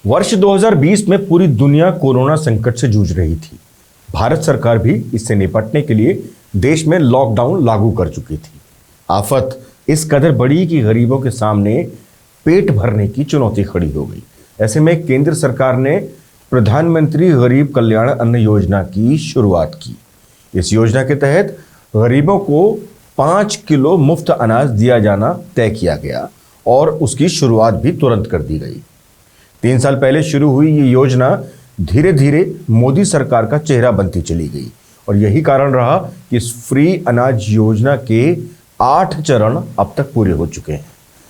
वर्ष 2020 में पूरी दुनिया कोरोना संकट से जूझ रही थी। भारत सरकार भी इससे निपटने के लिए देश में लॉकडाउन लागू कर चुकी थी। आफत इस कदर बड़ी कि गरीबों के सामने पेट भरने की चुनौती खड़ी हो गई। ऐसे में केंद्र सरकार ने प्रधानमंत्री गरीब कल्याण अन्न योजना की शुरुआत की। इस योजना के तहत गरीबों को 5 किलो मुफ्त अनाज दिया जाना तय किया गया और उसकी शुरुआत भी तुरंत कर दी गई। 3 साल पहले शुरू हुई ये योजना धीरे धीरे मोदी सरकार का चेहरा बनती चली गई और यही कारण रहा कि इस फ्री अनाज योजना के 8 चरण अब तक पूरे हो चुके हैं।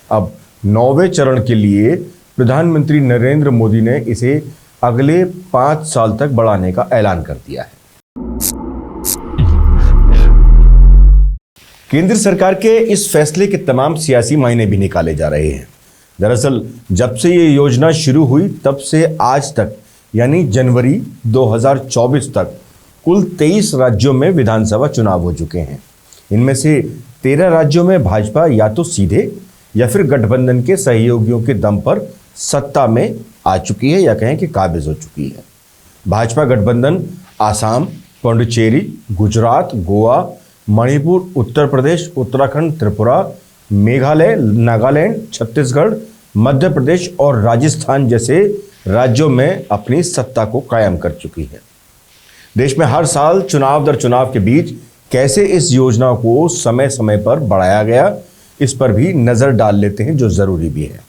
अब 9वें चरण के लिए प्रधानमंत्री नरेंद्र मोदी ने इसे अगले 5 साल तक बढ़ाने का ऐलान कर दिया है। केंद्र सरकार के इस फैसले के तमाम सियासी मायने भी निकाले जा रहे हैं। दरअसल जब से ये योजना शुरू हुई तब से आज तक यानी जनवरी 2024 तक कुल 23 राज्यों में विधानसभा चुनाव हो चुके हैं। इनमें से 13 राज्यों में भाजपा या तो सीधे या फिर गठबंधन के सहयोगियों के दम पर सत्ता में आ चुकी है या कहें कि काबिज हो चुकी है। भाजपा गठबंधन आसाम, पुडुचेरी, गुजरात, गोवा, मणिपुर, उत्तर प्रदेश, उत्तराखंड, त्रिपुरा, मेघालय, नागालैंड, छत्तीसगढ़, मध्य प्रदेश और राजस्थान जैसे राज्यों में अपनी सत्ता को कायम कर चुकी है। देश में हर साल चुनाव दर चुनाव के बीच कैसे इस योजना को समय समय पर बढ़ाया गया, इस पर भी नजर डाल लेते हैं, जो जरूरी भी है।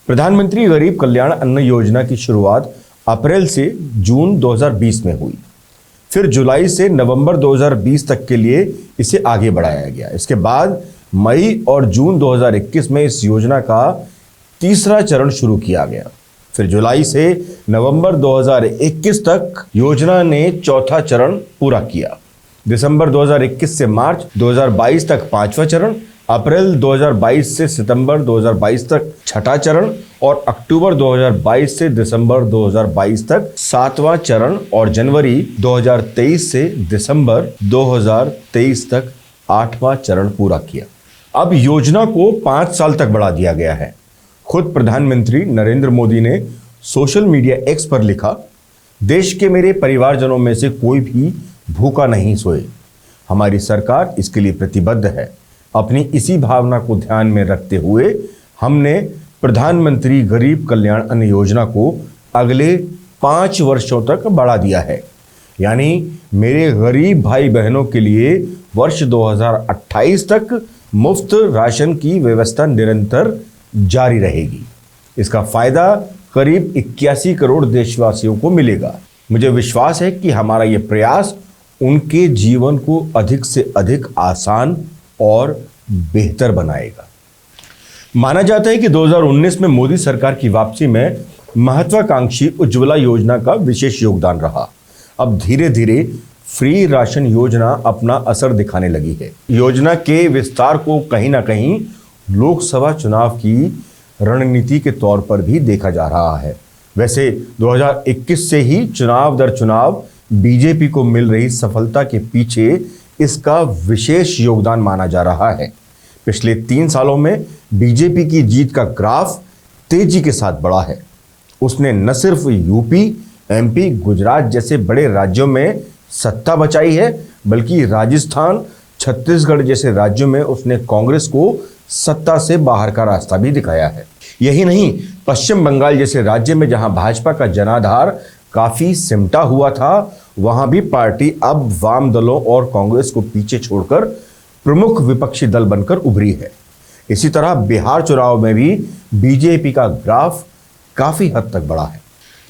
प्रधानमंत्री गरीब कल्याण अन्न योजना की शुरुआत अप्रैल से जून 2020 में हुई। फिर जुलाई से नवंबर 2020 तक के लिए इसे आगे बढ़ाया गया। इसके बाद मई और जून 2021 में इस योजना का तीसरा चरण शुरू किया गया। फिर जुलाई से नवंबर 2021 तक योजना ने चौथा चरण पूरा किया। दिसंबर 2021 से मार्च 2022 तक 5वां चरण, अप्रैल 2022 से सितंबर 2022 तक 6ठा चरण और अक्टूबर 2022 से दिसंबर 2022 तक 7वां चरण और जनवरी 2023 से दिसंबर 2023 तक 8वां चरण पूरा किया। अब योजना को 5 साल तक बढ़ा दिया गया है। खुद प्रधानमंत्री नरेंद्र मोदी ने सोशल मीडिया एक्स पर लिखा, देश के मेरे परिवारजनों में से कोई भी भूखा नहीं सोए। हमारी सरकार इसके लिए प्रतिबद्ध है। अपनी इसी भावना को ध्यान में रखते हुए हमने प्रधानमंत्री गरीब कल्याण अन्न योजना को अगले 5 वर्षों तक बढ़ा दिया है। यानी मेरे गरीब भाई बहनों के लिए वर्ष 2028 तक मुफ्त राशन की व्यवस्था निरंतर जारी रहेगी। इसका फायदा करीब 81 करोड़ देशवासियों को मिलेगा। मुझे विश्वास है कि हमारा यह प्रयास उनके जीवन को अधिक से अधिक आसान और बेहतर बनाएगा। माना जाता है कि 2019 में मोदी सरकार की वापसी में महत्वाकांक्षी उज्ज्वला योजना का विशेष योगदान रहा। अब धीरे धीरे फ्री राशन योजना अपना असर दिखाने लगी है। योजना के विस्तार को कहीं ना कहीं लोकसभा चुनाव की रणनीति के तौर पर भी देखा जा रहा है। वैसे 2021 से ही चुनाव दर चुनाव बीजेपी को मिल रही सफलता के पीछे इसका विशेष योगदान माना जा रहा है। पिछले 3 सालों में बीजेपी की जीत का ग्राफ तेजी के साथ बढ़ा है। उसने न सिर्फ यूपी, एमपी, गुजरात जैसे बड़े राज्यों में सत्ता बचाई है, बल्कि राजस्थान, छत्तीसगढ़ जैसे राज्यों में उसने कांग्रेस को सत्ता से बाहर का रास्ता भी दिखाया है। यही नहीं, पश्चिम बंगाल जैसे राज्य में जहां भाजपा का जनाधार काफी सिमटा हुआ था, वहां भी पार्टी अब वाम दलों और कांग्रेस को पीछे छोड़कर प्रमुख विपक्षी दल बनकर उभरी है। इसी तरह बिहार चुनाव में भी बीजेपी का ग्राफ काफी हद तक बढ़ा है।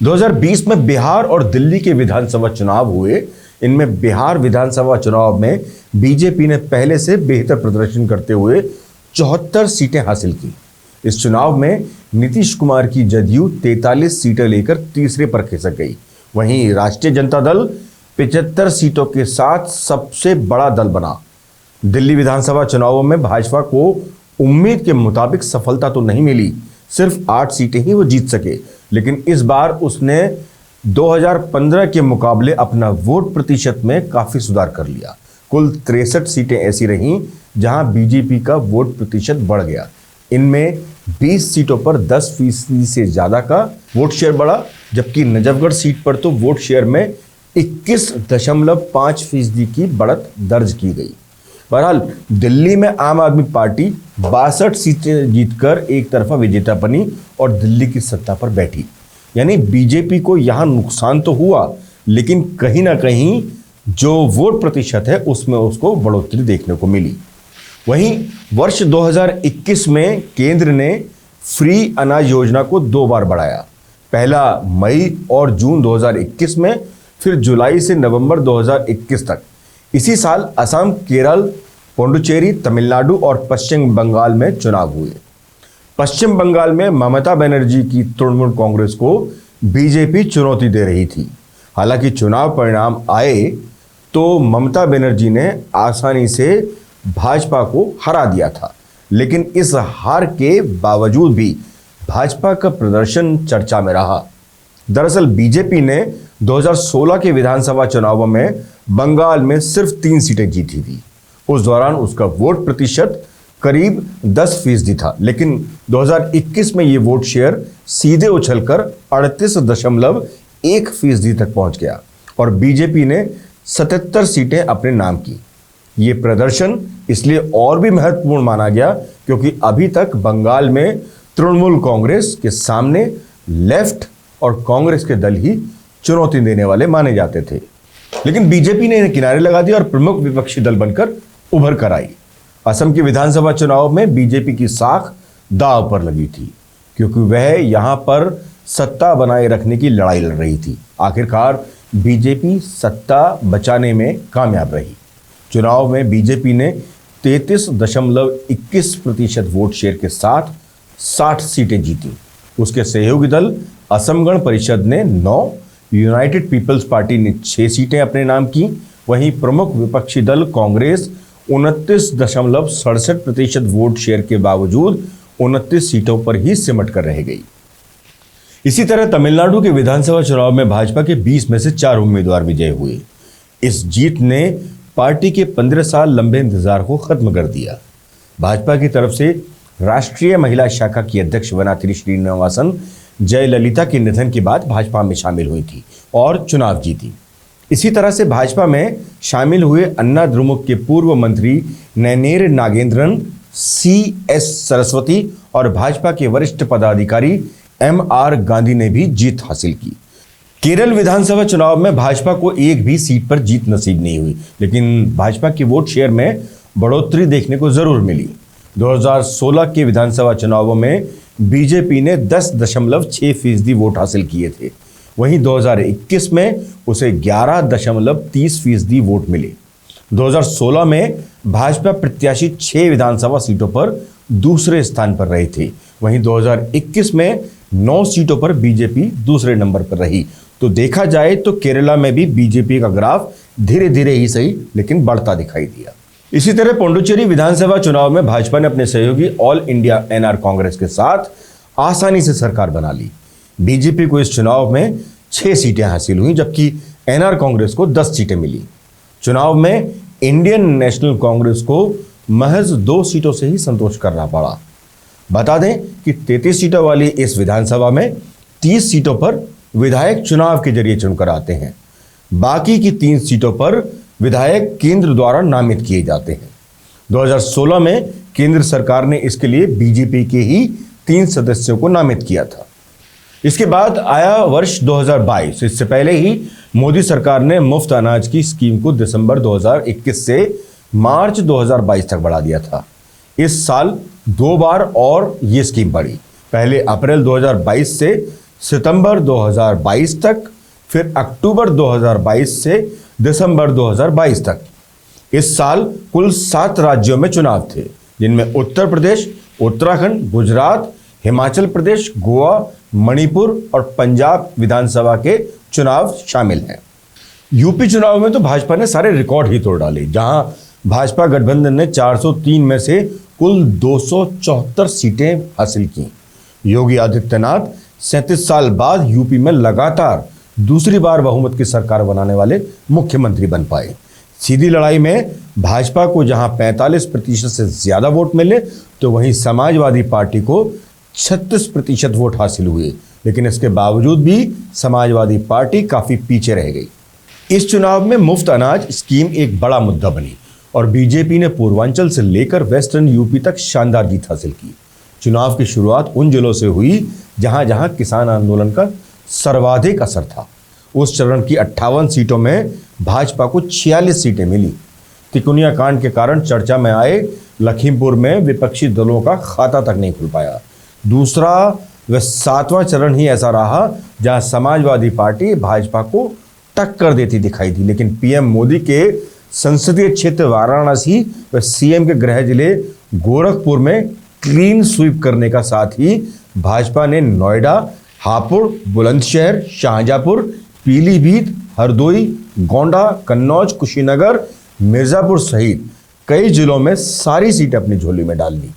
2020 में बिहार और दिल्ली के विधानसभा चुनाव हुए। इनमें बिहार विधानसभा चुनाव में बीजेपी ने पहले से बेहतर प्रदर्शन करते हुए 74 सीटें हासिल की। इस चुनाव में नीतीश कुमार की जदयू 43 सीटें लेकर तीसरे पर खिसक गई। वहीं राष्ट्रीय जनता दल 75 सीटों के साथ सबसे बड़ा दल बना। दिल्ली विधानसभा चुनावों में भाजपा को उम्मीद के मुताबिक सफलता तो नहीं मिली, सिर्फ 8 सीटें ही वो जीत सके, लेकिन इस बार उसने 2015 के मुकाबले अपना वोट प्रतिशत में काफी सुधार कर लिया। कुल 63 सीटें ऐसी रहीं जहां बीजेपी का वोट प्रतिशत बढ़ गया। इनमें 20 सीटों पर 10% से ज़्यादा का वोट शेयर बढ़ा, जबकि नजफगढ़ सीट पर तो वोट शेयर में 21.5% की बढ़त दर्ज की गई। बहरहाल दिल्ली में आम आदमी पार्टी 62 सीटें जीतकर एक तरफा विजेता बनी और दिल्ली की सत्ता पर बैठी। यानी बीजेपी को यहां नुकसान तो हुआ, लेकिन कहीं ना कहीं जो वोट प्रतिशत है उसमें उसको बढ़ोतरी देखने को मिली। वहीं वर्ष 2021 में केंद्र ने फ्री अनाज योजना को 2 बार बढ़ाया, पहला मई और जून 2021 में, फिर जुलाई से नवंबर 2021 तक। इसी साल असम, केरल, पुडुचेरी, तमिलनाडु और पश्चिम बंगाल में चुनाव हुए। पश्चिम बंगाल में ममता बनर्जी की तृणमूल कांग्रेस को बीजेपी चुनौती दे रही थी। हालांकि चुनाव परिणाम आए तो ममता बनर्जी ने आसानी से भाजपा को हरा दिया था, लेकिन इस हार के बावजूद भी भाजपा का प्रदर्शन चर्चा में रहा। दरअसल बीजेपी ने 2016 के विधानसभा चुनावों में बंगाल में सिर्फ 3 सीटें जीती थी। उस दौरान उसका वोट प्रतिशत करीब 10% था, लेकिन 2021 में ये वोट शेयर सीधे उछलकर 38.1% तक पहुंच गया और बीजेपी ने 77 सीटें अपने नाम की। ये प्रदर्शन इसलिए और भी महत्वपूर्ण माना गया क्योंकि अभी तक बंगाल में तृणमूल कांग्रेस के सामने लेफ्ट और कांग्रेस के दल ही चुनौती देने वाले माने जाते थे। लेकिन बीजेपी ने इन्हें किनारे लगा दिया और प्रमुख विपक्षी दल बनकर उभर कर आई। असम के विधानसभा चुनाव में बीजेपी की साख दांव पर लगी थी क्योंकि वह यहां पर सत्ता बनाए रखने की लड़ाई लड़ रही थी। आखिरकार बीजेपी सत्ता बचाने में कामयाब रही। चुनाव में बीजेपी ने 33.21% वोट शेयर के साथ 60 सीटें जीती। उसके सहयोगी दल असम गण परिषद ने 9, यूनाइटेड पीपल्स पार्टी ने 6 सीटें अपने नाम की। वहीं प्रमुख विपक्षी दल कांग्रेस 29.67% वोट शेयर के बावजूद 29 सीटों पर ही सिमट कर रह गई। इसी तरह तमिलनाडु के विधानसभा चुनाव में भाजपा के 20 में से 4 उम्मीदवार विजयी हुए। इस जीत ने पार्टी के 15 साल लंबे इंतजार को खत्म कर दिया। भाजपा की तरफ से राष्ट्रीय महिला शाखा की अध्यक्ष वनाथी श्रीनिवासन जयललिता के निधन के बाद भाजपा में शामिल हुई थी और चुनाव जीती। इसी तरह से भाजपा में शामिल हुए अन्ना द्रमुक के पूर्व मंत्री नैनेर नागेंद्रन, CS सरस्वती और भाजपा के वरिष्ठ पदाधिकारी MR गांधी ने भी जीत हासिल की। केरल विधानसभा चुनाव में भाजपा को एक भी सीट पर जीत नसीब नहीं हुई, लेकिन भाजपा की वोट शेयर में बढ़ोतरी देखने को जरूर मिली। 2016 के विधानसभा चुनावों में बीजेपी ने 10.6% वोट हासिल किए थे। वहीं 2021 में उसे 11.30% वोट मिले। 2016 में भाजपा प्रत्याशी 6 विधानसभा सीटों पर दूसरे स्थान पर रहे थे। वहीं 2021 में 9 सीटों पर बीजेपी दूसरे नंबर पर रही। तो देखा जाए तो केरला में भी बीजेपी का ग्राफ धीरे धीरे ही सही लेकिन बढ़ता दिखाई दिया। इसी तरह पुडुचेरी विधानसभा चुनाव में भाजपा ने अपने सहयोगी ऑल इंडिया NR कांग्रेस के साथ आसानी से सरकार बना ली। बीजेपी को इस चुनाव में 6 सीटें हासिल हुई, जबकि NR कांग्रेस को 10 सीटें मिली। चुनाव में इंडियन नेशनल कांग्रेस को महज 2 सीटों से ही संतोष करना पड़ा। बता दें कि 33 सीटों वाली इस विधानसभा में 30 सीटों पर विधायक चुनाव के जरिए चुनकर आते हैं। बाकी की 3 सीटों पर विधायक केंद्र द्वारा नामित किए जाते हैं। 2016 में केंद्र सरकार ने इसके लिए बीजेपी के ही 3 सदस्यों को नामित किया था। इसके बाद आया वर्ष 2022। इससे पहले ही मोदी सरकार ने मुफ्त अनाज की स्कीम को दिसंबर 2021 से मार्च 2022 तक बढ़ा दिया था। इस साल 2 बार और ये स्कीम बढ़ी, पहले अप्रैल 2022 से सितंबर 2022 तक, फिर अक्टूबर 2022 से दिसंबर 2022 तक। इस साल कुल 7 राज्यों में चुनाव थे, जिनमें उत्तर प्रदेश, उत्तराखंड, गुजरात, हिमाचल प्रदेश, गोवा, मणिपुर और पंजाब विधानसभा के चुनाव शामिल हैं। यूपी चुनाव में तो भाजपा ने सारे रिकॉर्ड ही तोड़ डाले, जहां भाजपा गठबंधन ने 403 में से कुल 274 सीटें हासिल की। योगी आदित्यनाथ 37 साल बाद यूपी में लगातार दूसरी बार बहुमत की सरकार बनाने वाले मुख्यमंत्री बन पाए। सीधी लड़ाई में भाजपा को जहां 45% से ज्यादा वोट मिले तो वहीं समाजवादी पार्टी को 36% वोट हासिल हुए, लेकिन इसके बावजूद भी समाजवादी पार्टी काफी पीछे रह गई। इस चुनाव में मुफ्त अनाज स्कीम एक बड़ा मुद्दा बनी और बीजेपी ने पूर्वांचल से लेकर वेस्टर्न यूपी तक शानदार जीत हासिल की। चुनाव की शुरुआत उन जिलों से हुई जहां जहां किसान आंदोलन का सर्वाधिक असर था। उस चरण की 58 सीटों में भाजपा को 46 सीटें मिली। तिकोनिया कांड के कारण चर्चा में आए लखीमपुर में विपक्षी दलों का खाता तक नहीं खुल पाया। दूसरा व 7वां चरण ही ऐसा रहा जहां समाजवादी पार्टी भाजपा को टक्कर देती दिखाई दी, लेकिन पीएम मोदी के संसदीय क्षेत्र वाराणसी व सीएम के गृह जिले गोरखपुर में क्लीन स्वीप करने का साथ ही भाजपा ने नोएडा, हापुड़, बुलंदशहर, शाहजहांपुर, पीलीभीत, हरदोई, गोंडा, कन्नौज, कुशीनगर, मिर्जापुर सहित कई जिलों में सारी सीटें अपनी झोली में डाल ली।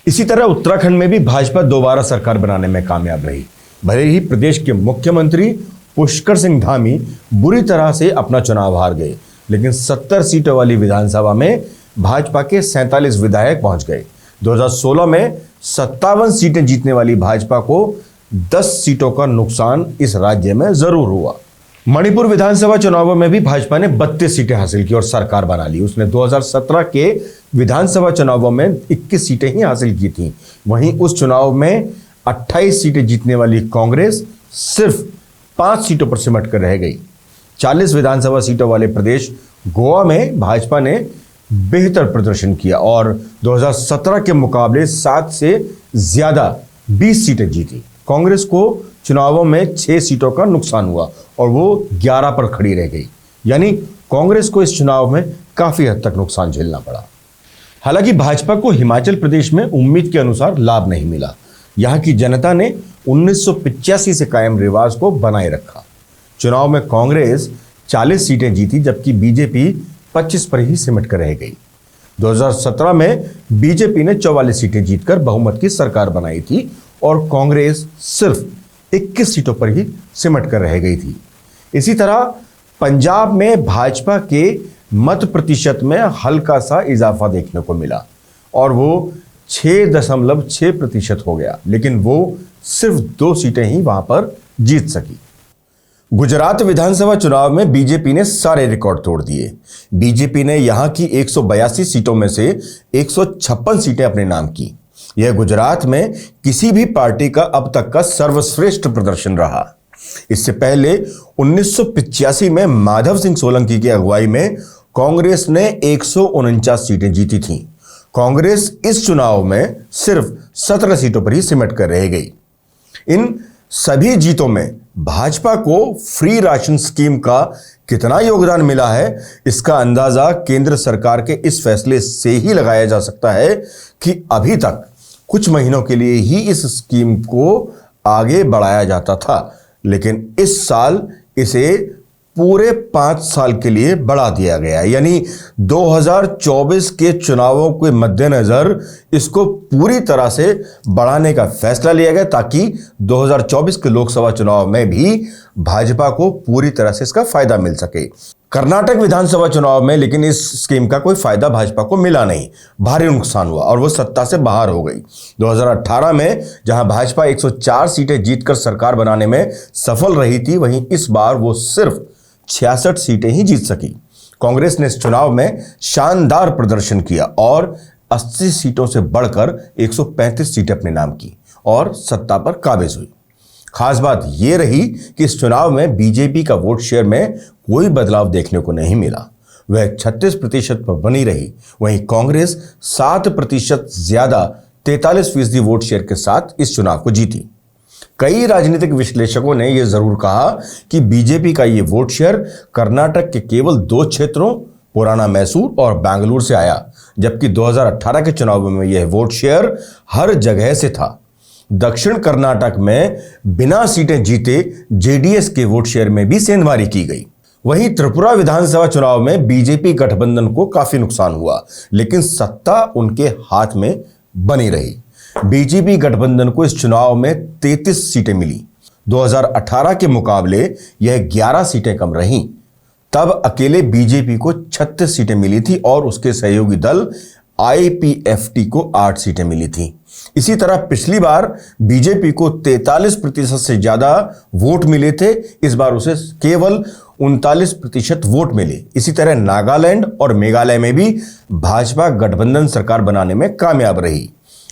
इसी तरह उत्तराखंड में भी भाजपा दोबारा सरकार बनाने में कामयाब रही। भले ही प्रदेश के मुख्यमंत्री पुष्कर सिंह धामी बुरी तरह से अपना चुनाव हार गए, लेकिन 70 सीटों वाली विधानसभा में भाजपा के 47 विधायक पहुंच गए। 2016 में 57 सीटें जीतने वाली भाजपा को 10 सीटों का नुकसान इस राज्य में जरूर हुआ। मणिपुर विधानसभा चुनावों में भी भाजपा ने 32 सीटें हासिल की और सरकार बना ली। उसने 2017 के विधानसभा चुनावों में 21 सीटें ही हासिल की थी। वहीं उस चुनाव में 28 सीटें जीतने वाली कांग्रेस सिर्फ 5 सीटों पर सिमट कर रह गई। 40 विधानसभा सीटों वाले प्रदेश गोवा में भाजपा ने बेहतर प्रदर्शन किया और 2017 के मुकाबले 7 से ज्यादा 20 सीटें जीती। कांग्रेस को चुनावों में 6 सीटों का नुकसान हुआ और वो 11 पर खड़ी रह गई, यानी कांग्रेस को इस चुनाव में काफी हद तक नुकसान झेलना पड़ा। हालांकि भाजपा को हिमाचल प्रदेश में उम्मीद के अनुसार लाभ नहीं मिला। यहां की जनता ने 1985 से कायम रिवाज को बनाए रखा। चुनाव में कांग्रेस 40 सीटें जीती जबकि बीजेपी 25 पर ही सिमट कर रह गई। 2017 में बीजेपी ने 44 सीटें जीतकर बहुमत की सरकार बनाई थी और कांग्रेस सिर्फ 21 सीटों पर ही सिमट कर रह गई थी। इसी तरह पंजाब में भाजपा के मत प्रतिशत में हल्का सा इजाफा देखने को मिला और वो 6.6% हो गया, लेकिन वो सिर्फ 2 सीटें ही वहां पर जीत सकी। गुजरात विधानसभा चुनाव में बीजेपी ने सारे रिकॉर्ड तोड़ दिए। बीजेपी ने यहां की 182 सीटों में से 156 सीटें अपने नाम की। यह गुजरात में किसी भी पार्टी का अब तक का सर्वश्रेष्ठ प्रदर्शन रहा। इससे पहले 1985 में माधव सिंह सोलंकी की अगुवाई में कांग्रेस ने 149 सीटें जीती थीं। कांग्रेस इस चुनाव में सिर्फ 17 सीटों पर ही सिमट कर रह गई। इन सभी जीतों में भाजपा को फ्री राशन स्कीम का कितना योगदान मिला है, इसका अंदाजा केंद्र सरकार के इस फैसले से ही लगाया जा सकता है कि अभी तक कुछ महीनों के लिए ही इस स्कीम को आगे बढ़ाया जाता था, लेकिन इस साल इसे पूरे 5 साल के लिए बढ़ा दिया गया है। यानी 2024 के चुनावों के मद्देनजर इसको पूरी तरह से बढ़ाने का फैसला लिया गया ताकि 2024 के लोकसभा चुनाव में भी भाजपा को पूरी तरह से इसका फायदा मिल सके। कर्नाटक विधानसभा चुनाव में लेकिन इस स्कीम का कोई फायदा भाजपा को मिला नहीं, भारी नुकसान हुआ और वो सत्ता से बाहर हो गई। 2018 में जहां भाजपा 104 सीटें जीतकर सरकार बनाने में सफल रही थी, वहीं इस बार वो सिर्फ 66 सीटें ही जीत सकी। कांग्रेस ने इस चुनाव में शानदार प्रदर्शन किया और 80 सीटों से बढ़कर 135 सीटें अपने नाम की और सत्ता पर काबिज हुई। खास बात यह रही कि इस चुनाव में बीजेपी का वोट शेयर में कोई बदलाव देखने को नहीं मिला, वह 36% पर बनी रही। वहीं कांग्रेस 7% ज्यादा 43% वोट शेयर के साथ इस चुनाव को जीती। कई राजनीतिक विश्लेषकों ने यह जरूर कहा कि बीजेपी का यह वोट शेयर कर्नाटक के केवल 2 क्षेत्रों पुराना मैसूर और बेंगलुरु से आया, जबकि 2018 के चुनाव में यह वोट शेयर हर जगह से था। दक्षिण कर्नाटक में बिना सीटें जीते जेडीएस के वोट शेयर में भी सेंधमारी की गई। वहीं त्रिपुरा विधानसभा चुनाव में बीजेपी गठबंधन को काफी नुकसान हुआ, लेकिन सत्ता उनके हाथ में बनी रही। बीजेपी गठबंधन को इस चुनाव में 33 सीटें मिली। 2018 के मुकाबले यह 11 सीटें कम रहीं। तब अकेले बीजेपी को 36 सीटें मिली थी और उसके सहयोगी दल आईपीएफटी को 8 सीटें मिली थी। इसी तरह पिछली बार बीजेपी को 43% से ज्यादा वोट मिले थे, इस बार उसे केवल 39% वोट मिले। इसी तरह नागालैंड और मेघालय में भी भाजपा गठबंधन सरकार बनाने में कामयाब रही।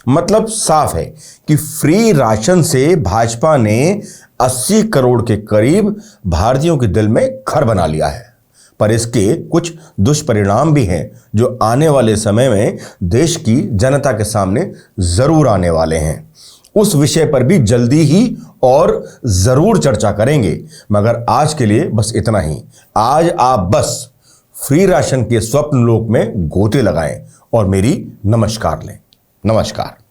मतलब साफ है कि फ्री राशन से भाजपा ने 80 करोड़ के करीब भारतीयों के दिल में घर बना लिया है। पर इसके कुछ दुष्परिणाम भी हैं जो आने वाले समय में देश की जनता के सामने जरूर आने वाले हैं। उस विषय पर भी जल्दी ही और जरूर चर्चा करेंगे, मगर आज के लिए बस इतना ही। आज आप बस फ्री राशन के स्वप्न लोक में गोते लगाएं और मेरी नमस्कार लें। नमस्कार।